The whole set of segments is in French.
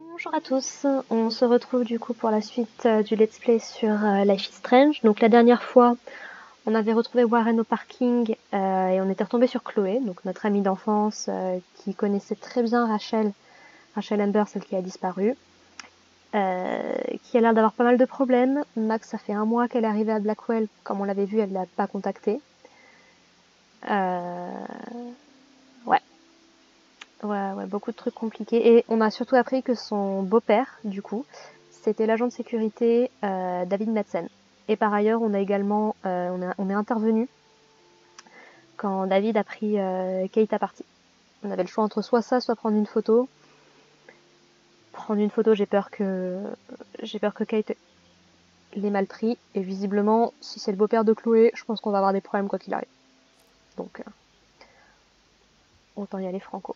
Bonjour à tous, on se retrouve du coup pour la suite du let's play sur Life is Strange. Donc la dernière fois, on avait retrouvé Warren au parking et on était retombé sur Chloé, donc notre amie d'enfance qui connaissait très bien Rachel Amber, celle qui a disparu, qui a l'air d'avoir pas mal de problèmes. Max, ça fait 1 mois qu'elle est arrivée à Blackwell, comme on l'avait vu, elle l'a pas contacté. Ouais. Ouais, beaucoup de trucs compliqués. Et on a surtout appris que son beau-père, du coup, c'était l'agent de sécurité David Madsen. Et par ailleurs, on a également, on est intervenu quand David a pris Kate à partie. On avait le choix entre soit ça, soit prendre une photo. Prendre une photo, j'ai peur que Kate l'ait mal pris. Et visiblement, si c'est le beau-père de Chloé, je pense qu'on va avoir des problèmes quoi qu'il arrive. Donc, autant y aller franco.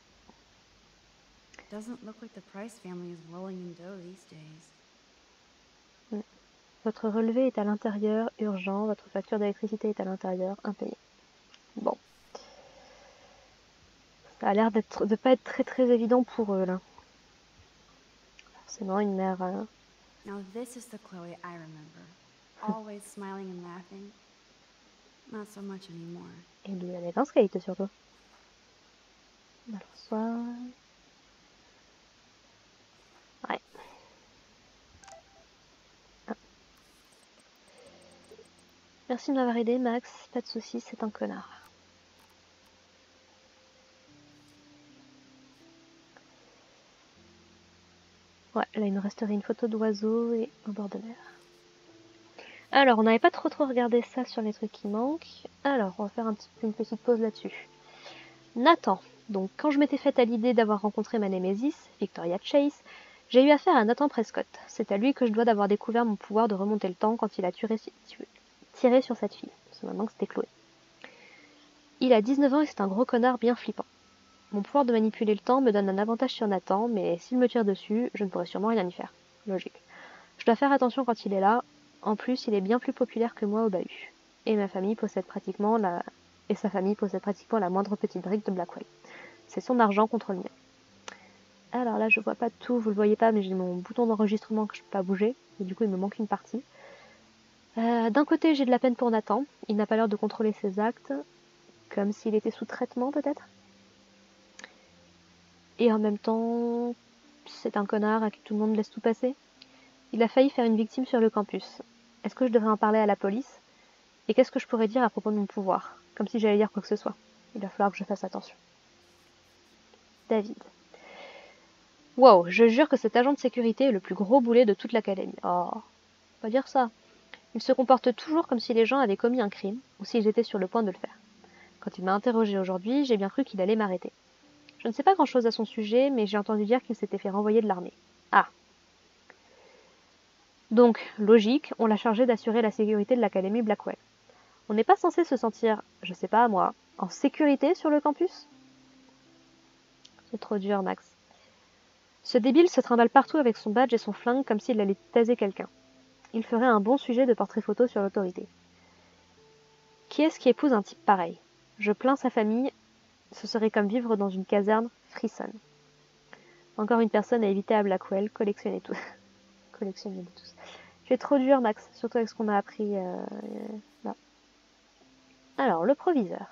Doesn't look like the Price family is rolling in dough these days. Votre relevé est à l'intérieur, urgent. Votre facture d'électricité est à l'intérieur, impayée. Bon. Ça a l'air de pas être très évident pour eux là. Forcément une mère. Now this is the Chloe I remember. Always smiling and laughing. Not so much anymore. Et de l'élégance Kate surtout. Alors soit. Ouais. Ah. Merci de m'avoir aidé Max, pas de soucis, c'est un connard. Ouais, là il nous resterait une photo d'oiseau et au bord de mer. Alors on n'avait pas trop regardé ça sur les trucs qui manquent. Alors on va faire une petite pause là-dessus. Nathan. Donc quand je m'étais faite à l'idée d'avoir rencontré ma némésis, Victoria Chase, j'ai eu affaire à Nathan Prescott. C'est à lui que je dois d'avoir découvert mon pouvoir de remonter le temps quand il a tiré sur cette fille. C'est maintenant que c'était Chloé. Il a 19 ans et c'est un gros connard bien flippant. Mon pouvoir de manipuler le temps me donne un avantage sur Nathan, mais s'il me tire dessus, je ne pourrai sûrement rien y faire. Logique. Je dois faire attention quand il est là. En plus, il est bien plus populaire que moi au bahut. Et sa famille possède pratiquement la moindre petite brique de Blackwell. C'est son argent contre le mien. Alors là, je vois pas tout, vous le voyez pas, mais j'ai mon bouton d'enregistrement que je peux pas bouger, et du coup, il me manque une partie. D'un côté, j'ai de la peine pour Nathan. Il n'a pas l'air de contrôler ses actes, comme s'il était sous traitement peut-être. Et en même temps, c'est un connard à qui tout le monde laisse tout passer. Il a failli faire une victime sur le campus. Est-ce que je devrais en parler à la police? Et qu'est-ce que je pourrais dire à propos de mon pouvoir? Comme si j'allais dire quoi que ce soit. Il va falloir que je fasse attention. David. Wow, je jure que cet agent de sécurité est le plus gros boulet de toute l'académie. Oh, faut pas dire ça. Il se comporte toujours comme si les gens avaient commis un crime, ou s'ils étaient sur le point de le faire. Quand il m'a interrogé aujourd'hui, j'ai bien cru qu'il allait m'arrêter. Je ne sais pas grand-chose à son sujet, mais j'ai entendu dire qu'il s'était fait renvoyer de l'armée. Ah. Donc, logique, on l'a chargé d'assurer la sécurité de l'académie Blackwell. On n'est pas censé se sentir, je sais pas moi, en sécurité sur le campus? C'est trop dur, Max. Ce débile se trimballe partout avec son badge et son flingue comme s'il allait taser quelqu'un. Il ferait un bon sujet de portrait photo sur l'autorité. Qui est-ce qui épouse un type pareil? Je plains sa famille, ce serait comme vivre dans une caserne frissonne. Encore une personne à éviter à Blackwell, collectionnez tous. Collectionnez-les tous. C'est trop dur, Max, surtout avec ce qu'on a appris là. Alors, le proviseur.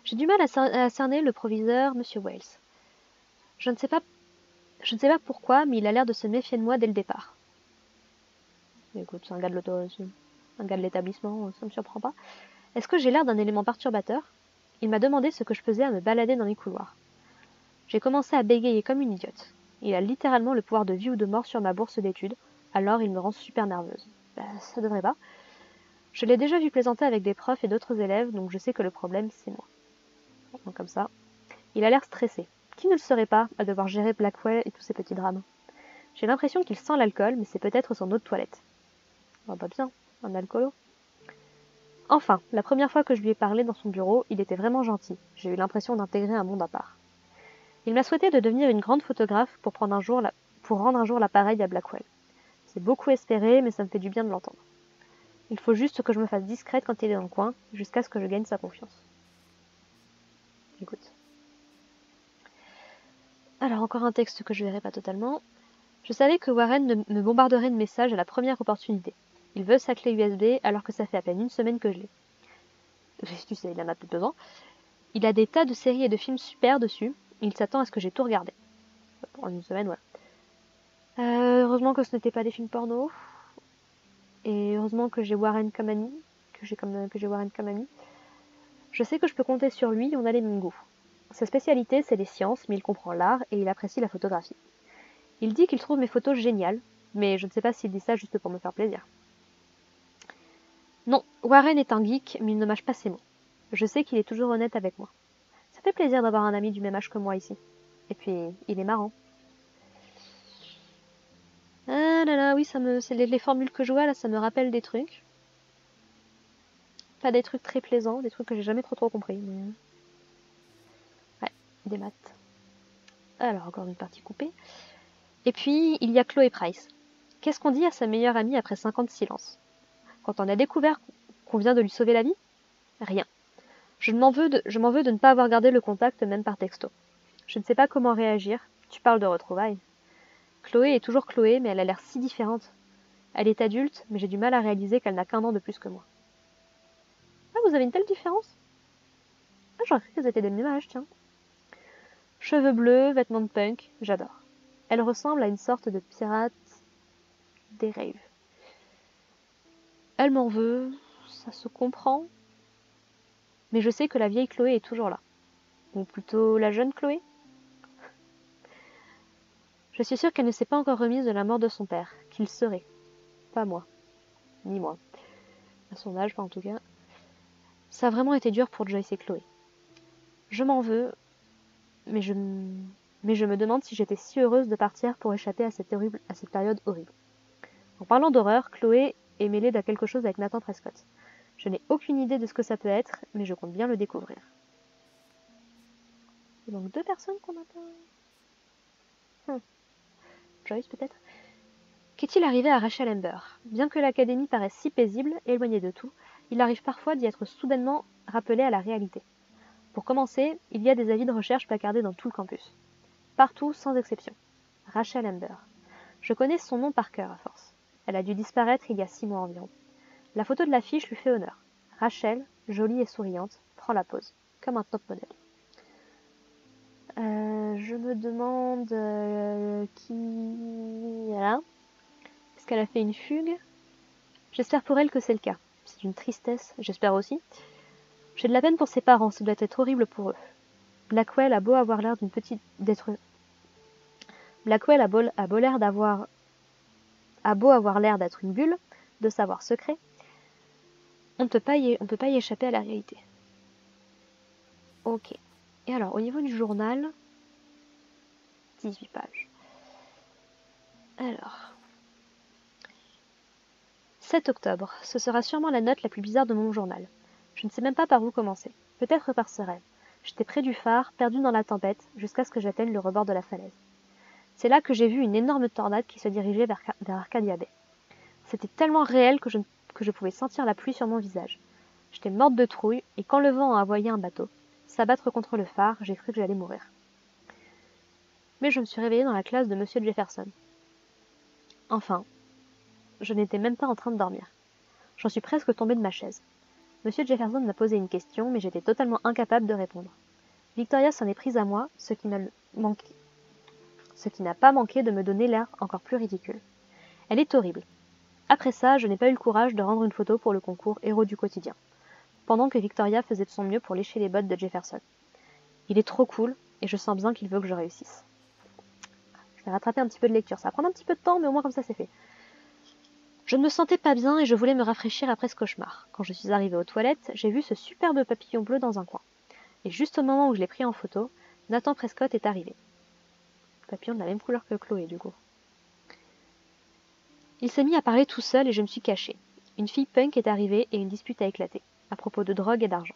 J'ai du mal à cerner le proviseur, Monsieur Wales. Je ne sais pas pourquoi, mais il a l'air de se méfier de moi dès le départ. Écoute, c'est un gars de l'établissement, ça me surprend pas. Est-ce que j'ai l'air d'un élément perturbateur? Il m'a demandé ce que je faisais à me balader dans les couloirs. J'ai commencé à bégayer comme une idiote. Il a littéralement le pouvoir de vie ou de mort sur ma bourse d'études, alors il me rend super nerveuse. Ça devrait pas. Je l'ai déjà vu plaisanter avec des profs et d'autres élèves, donc je sais que le problème, c'est moi. Donc comme ça. Il a l'air stressé. Qui ne le serait pas à devoir gérer Blackwell et tous ces petits drames? J'ai l'impression qu'il sent l'alcool, mais c'est peut-être son eau de toilette. Oh, pas bien, un alcoolo. Enfin, la première fois que je lui ai parlé dans son bureau, il était vraiment gentil. J'ai eu l'impression d'intégrer un monde à part. Il m'a souhaité de devenir une grande photographe pour rendre un jour l'appareil à Blackwell. C'est beaucoup espéré, mais ça me fait du bien de l'entendre. Il faut juste que je me fasse discrète quand il est dans le coin, jusqu'à ce que je gagne sa confiance. Écoute. Alors, encore un texte que je verrai pas totalement. Je savais que Warren me bombarderait de messages à la première opportunité. Il veut sa clé USB alors que ça fait à peine une semaine que je l'ai. Tu sais, il en a plus besoin. Il a des tas de séries et de films super dessus. Il s'attend à ce que j'ai tout regardé. En une semaine, voilà. Heureusement que ce n'était pas des films porno. Et heureusement que j'ai Warren comme ami. Que j'ai Warren comme ami. Je sais que je peux compter sur lui, on a les mêmes goûts. Sa spécialité, c'est les sciences, mais il comprend l'art et il apprécie la photographie. Il dit qu'il trouve mes photos géniales, mais je ne sais pas s'il dit ça juste pour me faire plaisir. Non, Warren est un geek, mais il ne mâche pas ses mots. Je sais qu'il est toujours honnête avec moi. Ça fait plaisir d'avoir un ami du même âge que moi ici. Et puis, il est marrant. Ah là là, oui, c'est les formules que je vois là, ça me rappelle des trucs. Pas des trucs très plaisants, des trucs que j'ai jamais trop compris. Mais... ouais, des maths. Alors, encore une partie coupée. Et puis, il y a Chloé Price. Qu'est-ce qu'on dit à sa meilleure amie après 5 ans de silence? Quand on a découvert qu'on vient de lui sauver la vie? Rien. Je m'en veux de ne pas avoir gardé le contact même par texto. Je ne sais pas comment réagir. Tu parles de retrouvailles. Chloé est toujours Chloé, mais elle a l'air si différente. Elle est adulte, mais j'ai du mal à réaliser qu'elle n'a qu'1 an de plus que moi. Ah, vous avez une telle différence? Ah, j'aurais cru qu'elles étaient des même âge, tiens. Cheveux bleus, vêtements de punk, j'adore. Elle ressemble à une sorte de pirate des raves. Elle m'en veut, ça se comprend. Mais je sais que la vieille Chloé est toujours là. Ou plutôt la jeune Chloé. Je suis sûre qu'elle ne s'est pas encore remise de la mort de son père, qu'il serait. Pas moi. Ni moi. À son âge, pas en tout cas. Ça a vraiment été dur pour Joyce et Chloé. Je m'en veux, mais je me demande si j'étais si heureuse de partir pour échapper à cette période horrible. En parlant d'horreur, Chloé est mêlée à quelque chose avec Nathan Prescott. Je n'ai aucune idée de ce que ça peut être, mais je compte bien le découvrir. Il manque 2 personnes qu'on n'a pas... Joyce peut-être. Qu'est-il arrivé à Rachel Amber? Bien que l'académie paraisse si paisible, éloignée de tout, il arrive parfois d'y être soudainement rappelé à la réalité. Pour commencer, il y a des avis de recherche placardés dans tout le campus. Partout, sans exception. Rachel Amber. Je connais son nom par cœur à force. Elle a dû disparaître il y a 6 mois environ. La photo de l'affiche lui fait honneur. Rachel, jolie et souriante, prend la pose, comme un top modèle. Je me demande qui... Voilà. Est-ce qu'elle a fait une fugue? J'espère pour elle que c'est le cas. C'est une tristesse, j'espère aussi. J'ai de la peine pour ses parents, ça doit être horrible pour eux. Blackwell a beau avoir l'air d'être une bulle, de savoir secret. On ne peut pas y échapper à la réalité. Ok. Et alors, au niveau du journal, 18 pages. Alors, 7 octobre, ce sera sûrement la note la plus bizarre de mon journal. Je ne sais même pas par où commencer. Peut-être par ce rêve. J'étais près du phare, perdue dans la tempête, jusqu'à ce que j'atteigne le rebord de la falaise. C'est là que j'ai vu une énorme tornade qui se dirigeait vers Arcadia Bay. C'était tellement réel que je pouvais sentir la pluie sur mon visage. J'étais morte de trouille, et quand le vent a envoyé un bateau s'abattre contre le phare, j'ai cru que j'allais mourir. Mais je me suis réveillée dans la classe de Monsieur Jefferson. Enfin, je n'étais même pas en train de dormir. J'en suis presque tombée de ma chaise. Monsieur Jefferson m'a posé une question, mais j'étais totalement incapable de répondre. Victoria s'en est prise à moi, ce qui n'a pas manqué de me donner l'air encore plus ridicule. Elle est horrible. Après ça, je n'ai pas eu le courage de rendre une photo pour le concours Héros du quotidien, pendant que Victoria faisait de son mieux pour lécher les bottes de Jefferson. Il est trop cool, et je sens bien qu'il veut que je réussisse. Je vais rattraper un petit peu de lecture. Ça va prendre un petit peu de temps, mais au moins comme ça c'est fait. Je ne me sentais pas bien et je voulais me rafraîchir après ce cauchemar. Quand je suis arrivée aux toilettes, j'ai vu ce superbe papillon bleu dans un coin. Et juste au moment où je l'ai pris en photo, Nathan Prescott est arrivé. Papillon de la même couleur que Chloé, du coup. Il s'est mis à parler tout seul et je me suis cachée. Une fille punk est arrivée et une dispute a éclaté, à propos de drogue et d'argent.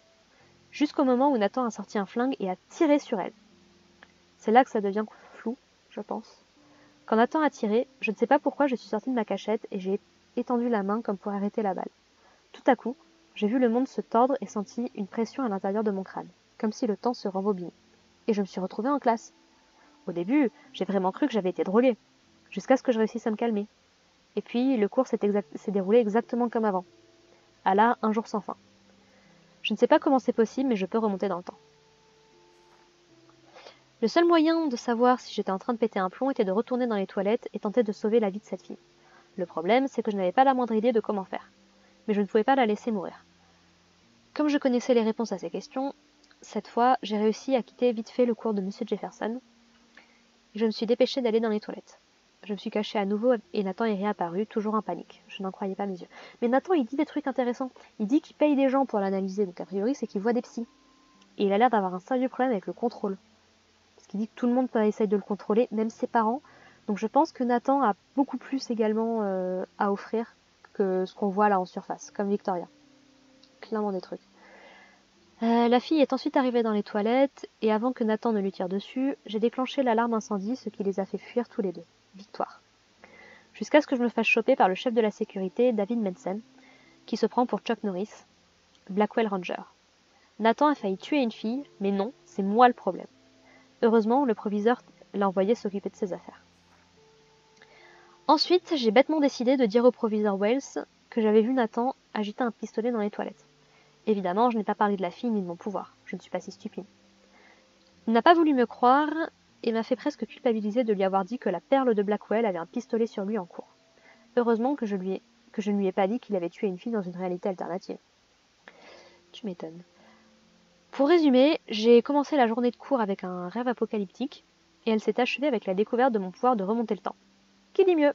Jusqu'au moment où Nathan a sorti un flingue et a tiré sur elle. C'est là que ça devient flou, je pense. Quand Nathan a tiré, je ne sais pas pourquoi je suis sortie de ma cachette et j'ai étendu la main comme pour arrêter la balle. Tout à coup, j'ai vu le monde se tordre et senti une pression à l'intérieur de mon crâne, comme si le temps se rembobinait. Et je me suis retrouvée en classe. Au début, j'ai vraiment cru que j'avais été droguée. jusqu'à ce que je réussisse à me calmer. Et puis le cours s'est déroulé exactement comme avant. À là, un jour sans fin. Je ne sais pas comment c'est possible, mais je peux remonter dans le temps. Le seul moyen de savoir si j'étais en train de péter un plomb était de retourner dans les toilettes et tenter de sauver la vie de cette fille. Le problème, c'est que je n'avais pas la moindre idée de comment faire. Mais je ne pouvais pas la laisser mourir. Comme je connaissais les réponses à ces questions, cette fois, j'ai réussi à quitter vite fait le cours de Monsieur Jefferson. Et je me suis dépêchée d'aller dans les toilettes. Je me suis cachée à nouveau et Nathan est réapparu, toujours en panique. Je n'en croyais pas mes yeux. Mais Nathan, il dit des trucs intéressants. Il dit qu'il paye des gens pour l'analyser, donc a priori, c'est qu'il voit des psys. Et il a l'air d'avoir un sérieux problème avec le contrôle. Parce qu'il dit que tout le monde essaye de le contrôler, même ses parents. Donc je pense que Nathan a beaucoup plus également à offrir que ce qu'on voit là en surface, comme Victoria. Clairement des trucs. La fille est ensuite arrivée dans les toilettes, et avant que Nathan ne lui tire dessus, j'ai déclenché l'alarme incendie, ce qui les a fait fuir tous les deux. Victoire. Jusqu'à ce que je me fasse choper par le chef de la sécurité, David Mensen, qui se prend pour Chuck Norris, Blackwell Ranger. Nathan a failli tuer une fille, mais non, c'est moi le problème. Heureusement, le proviseur l'a envoyé s'occuper de ses affaires. Ensuite, j'ai bêtement décidé de dire au proviseur Wells que j'avais vu Nathan agiter un pistolet dans les toilettes. Évidemment, je n'ai pas parlé de la fille ni de mon pouvoir. Je ne suis pas si stupide. Il n'a pas voulu me croire et m'a fait presque culpabiliser de lui avoir dit que la perle de Blackwell avait un pistolet sur lui en cours. Heureusement que je ne lui ai pas dit qu'il avait tué une fille dans une réalité alternative. Tu m'étonnes. Pour résumer, j'ai commencé la journée de cours avec un rêve apocalyptique et elle s'est achevée avec la découverte de mon pouvoir de remonter le temps. Qui dit mieux?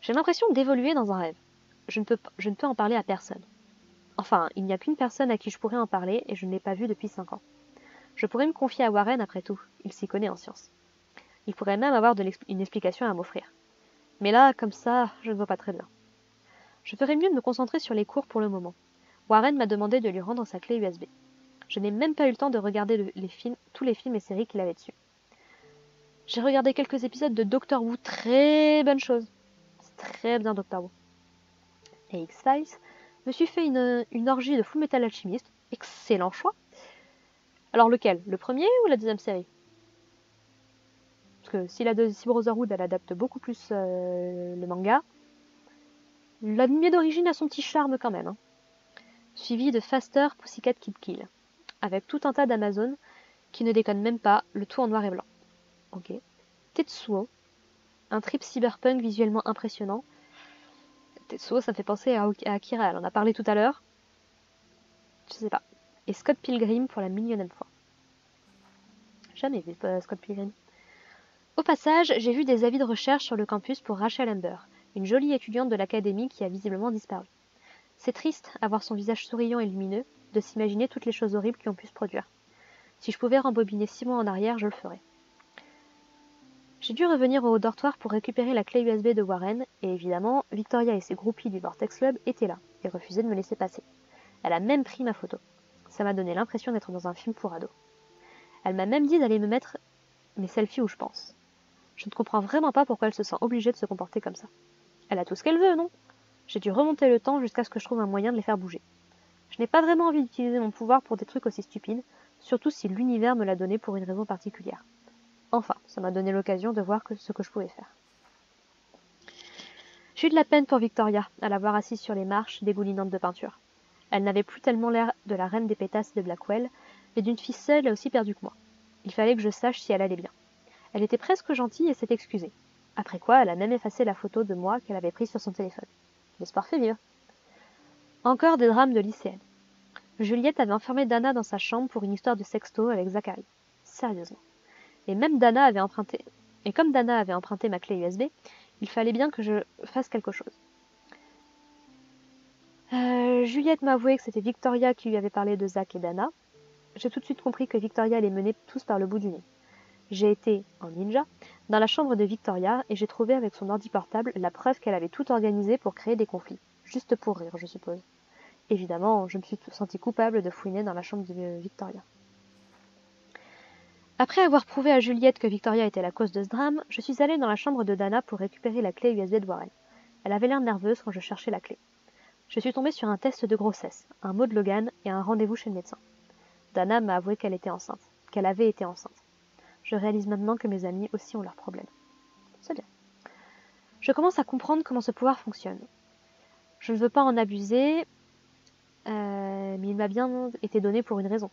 J'ai l'impression d'évoluer dans un rêve. Je ne peux en parler à personne. Enfin, il n'y a qu'une personne à qui je pourrais en parler et je ne l'ai pas vue depuis 5 ans. Je pourrais me confier à Warren après tout, il s'y connaît en sciences. Il pourrait même avoir une explication à m'offrir. Mais là, comme ça, je ne vois pas très bien. Je ferais mieux de me concentrer sur les cours pour le moment. Warren m'a demandé de lui rendre sa clé USB. Je n'ai même pas eu le temps de regarder tous les films et séries qu'il avait dessus. J'ai regardé quelques épisodes de Doctor Who, très bonne chose. C'est très bien Doctor Who. Et X-Files, me suis fait une orgie de Full Metal Alchemist. Excellent choix. Alors lequel? Le premier ou la deuxième série? Parce que si Brotherhood elle adapte beaucoup plus le manga, l'anime d'origine a son petit charme quand même. Hein. Suivi de Faster Pussycat Kill, avec tout un tas d'Amazon qui ne déconne même pas, le tout en noir et blanc. Ok. Tetsuo, un trip cyberpunk visuellement impressionnant. Tetsuo, ça me fait penser à Akira, elle en a parlé tout à l'heure. Je sais pas. Et Scott Pilgrim pour la millionième fois. Jamais vu Scott Pilgrim. Au passage, j'ai vu des avis de recherche sur le campus pour Rachel Amber, une jolie étudiante de l'académie qui a visiblement disparu. C'est triste, à voir son visage souriant et lumineux, de s'imaginer toutes les choses horribles qui ont pu se produire. Si je pouvais rembobiner 6 mois en arrière, je le ferais. J'ai dû revenir au dortoir pour récupérer la clé USB de Warren, et évidemment, Victoria et ses groupies du Vortex Club étaient là, et refusaient de me laisser passer. Elle a même pris ma photo. Ça m'a donné l'impression d'être dans un film pour ados. Elle m'a même dit d'aller me mettre mes selfies où je pense. Je ne comprends vraiment pas pourquoi elle se sent obligée de se comporter comme ça. Elle a tout ce qu'elle veut, non? J'ai dû remonter le temps jusqu'à ce que je trouve un moyen de les faire bouger. Je n'ai pas vraiment envie d'utiliser mon pouvoir pour des trucs aussi stupides, surtout si l'univers me l'a donné pour une raison particulière. Enfin, ça m'a donné l'occasion de voir ce que je pouvais faire. J'ai eu de la peine pour Victoria, à la voir assise sur les marches, dégoulinante de peinture. Elle n'avait plus tellement l'air de la reine des pétasses de Blackwell, mais d'une fille seule et aussi perdue que moi. Il fallait que je sache si elle allait bien. Elle était presque gentille et s'est excusée. Après quoi, elle a même effacé la photo de moi qu'elle avait prise sur son téléphone. L'espoir fait vivre. Encore des drames de lycéenne. Juliette avait enfermé Dana dans sa chambre pour une histoire de sexto avec Zachary. Sérieusement. Et comme Dana avait emprunté ma clé USB, il fallait bien que je fasse quelque chose. Juliette m'a avoué que c'était Victoria qui lui avait parlé de Zach et Dana. J'ai tout de suite compris que Victoria les menait tous par le bout du nez. J'ai été, en ninja, dans la chambre de Victoria et j'ai trouvé avec son ordi portable la preuve qu'elle avait tout organisé pour créer des conflits. Juste pour rire, je suppose. Évidemment, je me suis sentie coupable de fouiner dans la chambre de Victoria. Après avoir prouvé à Juliette que Victoria était la cause de ce drame, je suis allée dans la chambre de Dana pour récupérer la clé USB de Warren. Elle avait l'air nerveuse quand je cherchais la clé. Je suis tombée sur un test de grossesse, un mot de Logan et un rendez-vous chez le médecin. Dana m'a avoué qu'elle avait été enceinte. Je réalise maintenant que mes amis aussi ont leurs problèmes. C'est bien. Je commence à comprendre comment ce pouvoir fonctionne. Je ne veux pas en abuser, mais il m'a bien été donné pour une raison.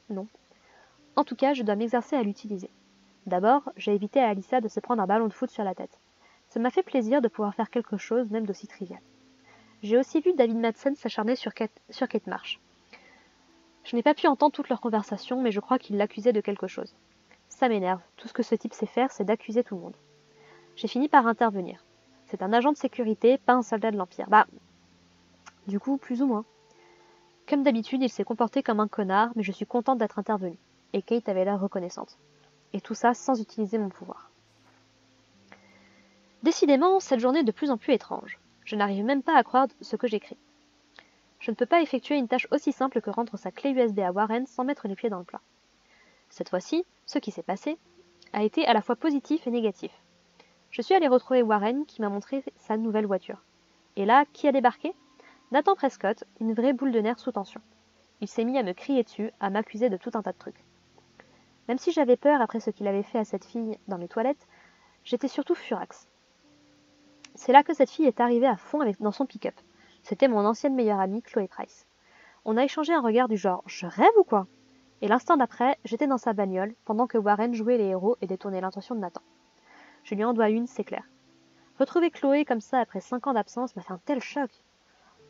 Non. En tout cas, je dois m'exercer à l'utiliser. D'abord, j'ai évité à Alyssa de se prendre un ballon de foot sur la tête. Ça m'a fait plaisir de pouvoir faire quelque chose, même d'aussi trivial. J'ai aussi vu David Madsen s'acharner sur Kate Marsh. Je n'ai pas pu entendre toute leur conversation, mais je crois qu'il l'accusait de quelque chose. Ça m'énerve. Tout ce que ce type sait faire, c'est d'accuser tout le monde. J'ai fini par intervenir. C'est un agent de sécurité, pas un soldat de l'Empire. Bah, du coup, plus ou moins. Comme d'habitude, il s'est comporté comme un connard, mais je suis contente d'être intervenue. Et Kate avait l'air reconnaissante. Et tout ça sans utiliser mon pouvoir. Décidément, cette journée est de plus en plus étrange. Je n'arrive même pas à croire ce que j'écris. Je ne peux pas effectuer une tâche aussi simple que rendre sa clé USB à Warren sans mettre les pieds dans le plat. Cette fois-ci, ce qui s'est passé a été à la fois positif et négatif. Je suis allée retrouver Warren qui m'a montré sa nouvelle voiture. Et là, qui a débarqué? Nathan Prescott, une vraie boule de nerfs sous tension. Il s'est mis à me crier dessus, à m'accuser de tout un tas de trucs. Même si j'avais peur après ce qu'il avait fait à cette fille dans les toilettes, j'étais surtout furax. C'est là que cette fille est arrivée à fond dans son pick-up. C'était mon ancienne meilleure amie, Chloé Price. On a échangé un regard du genre « Je rêve ou quoi ?» Et l'instant d'après, j'étais dans sa bagnole, pendant que Warren jouait les héros et détournait l'intention de Nathan. Je lui en dois une, c'est clair. Retrouver Chloé comme ça après 5 ans d'absence m'a fait un tel choc.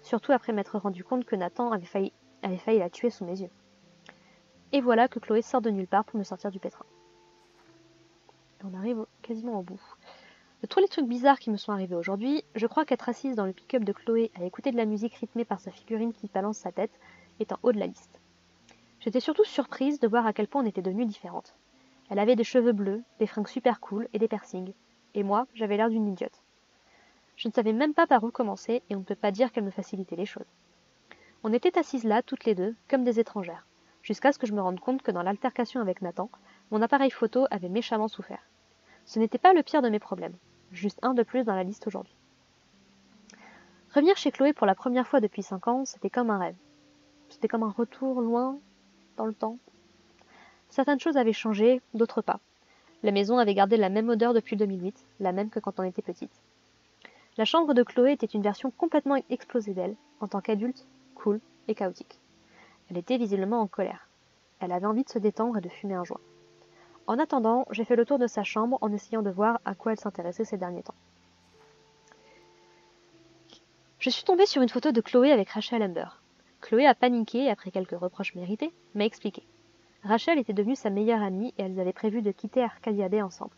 Surtout après m'être rendu compte que Nathan avait failli la tuer sous mes yeux. Et voilà que Chloé sort de nulle part pour me sortir du pétrin. Et on arrive quasiment au bout. De tous les trucs bizarres qui me sont arrivés aujourd'hui, je crois qu'être assise dans le pick-up de Chloé à écouter de la musique rythmée par sa figurine qui balance sa tête est en haut de la liste. J'étais surtout surprise de voir à quel point on était devenues différentes. Elle avait des cheveux bleus, des fringues super cool et des piercings. Et moi, j'avais l'air d'une idiote. Je ne savais même pas par où commencer et on ne peut pas dire qu'elle me facilitait les choses. On était assises là, toutes les deux, comme des étrangères, jusqu'à ce que je me rende compte que dans l'altercation avec Nathan, mon appareil photo avait méchamment souffert. Ce n'était pas le pire de mes problèmes, juste un de plus dans la liste aujourd'hui. Revenir chez Chloé pour la première fois depuis 5 ans, c'était comme un rêve. C'était comme un retour loin dans le temps. Certaines choses avaient changé, d'autres pas. La maison avait gardé la même odeur depuis 2008, la même que quand on était petite. La chambre de Chloé était une version complètement explosée d'elle, en tant qu'adulte, cool et chaotique. Elle était visiblement en colère. Elle avait envie de se détendre et de fumer un joint. En attendant, j'ai fait le tour de sa chambre en essayant de voir à quoi elle s'intéressait ces derniers temps. Je suis tombée sur une photo de Chloé avec Rachel Amber. Chloé a paniqué et après quelques reproches mérités, m'a expliqué. Rachel était devenue sa meilleure amie et elles avaient prévu de quitter Arcadia Bay ensemble.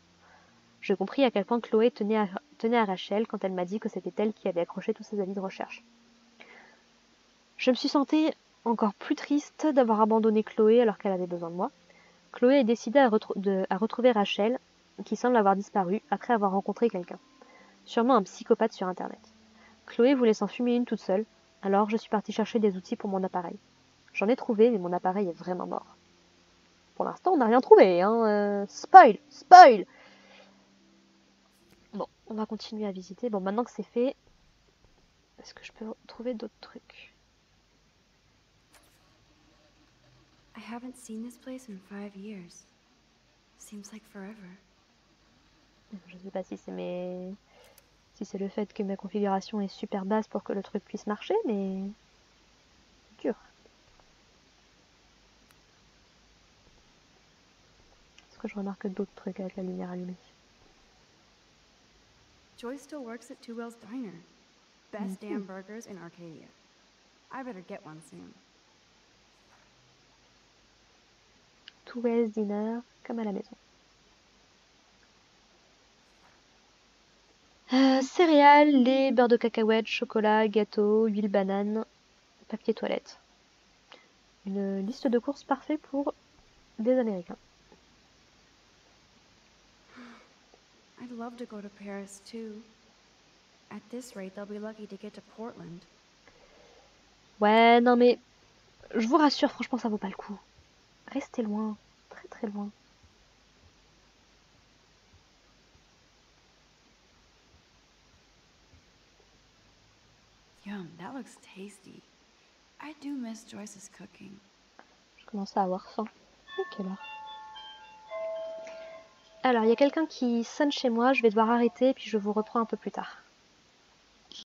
Je compris à quel point Chloé tenait à Rachel quand elle m'a dit que c'était elle qui avait accroché tous ses avis de recherche. Je me suis sentie encore plus triste d'avoir abandonné Chloé alors qu'elle avait besoin de moi. Chloé est décidée à retrouver Rachel, qui semble avoir disparu après avoir rencontré quelqu'un. Sûrement un psychopathe sur internet. Chloé voulait s'en fumer une toute seule, alors je suis partie chercher des outils pour mon appareil. J'en ai trouvé, mais mon appareil est vraiment mort. Pour l'instant, on n'a rien trouvé, hein. Spoil! Spoil! Bon, on va continuer à visiter. Bon, maintenant que c'est fait, est-ce que je peux trouver d'autres trucs? I haven't seen this place in 5 years. Seems like forever. Je sais pas si c'est si c'est le fait que ma configuration est super basse pour que le truc puisse marcher, mais dur. Est-ce que je remarque d'autres trucs avec la lumière allumée? Joyce still works at Two Well's Diner. Best damn burgers in Arcadia. I better get one soon. Two Well's Diner, comme à la maison. Céréales, lait, beurre de cacahuète, chocolat, gâteau, huile banane, papier toilette. Une liste de courses parfaite pour des Américains. I'd love to go to Paris too. At this rate, they'll be lucky to get to Portland. Ouais, non mais je vous rassure, franchement, ça vaut pas le coup. Restez loin, très très loin. Yum, that looks tasty. I do miss Joyce's cooking. Je commence à avoir faim. À quelle heure? Alors, il y a quelqu'un qui sonne chez moi, je vais devoir arrêter, puis je vous reprends un peu plus tard.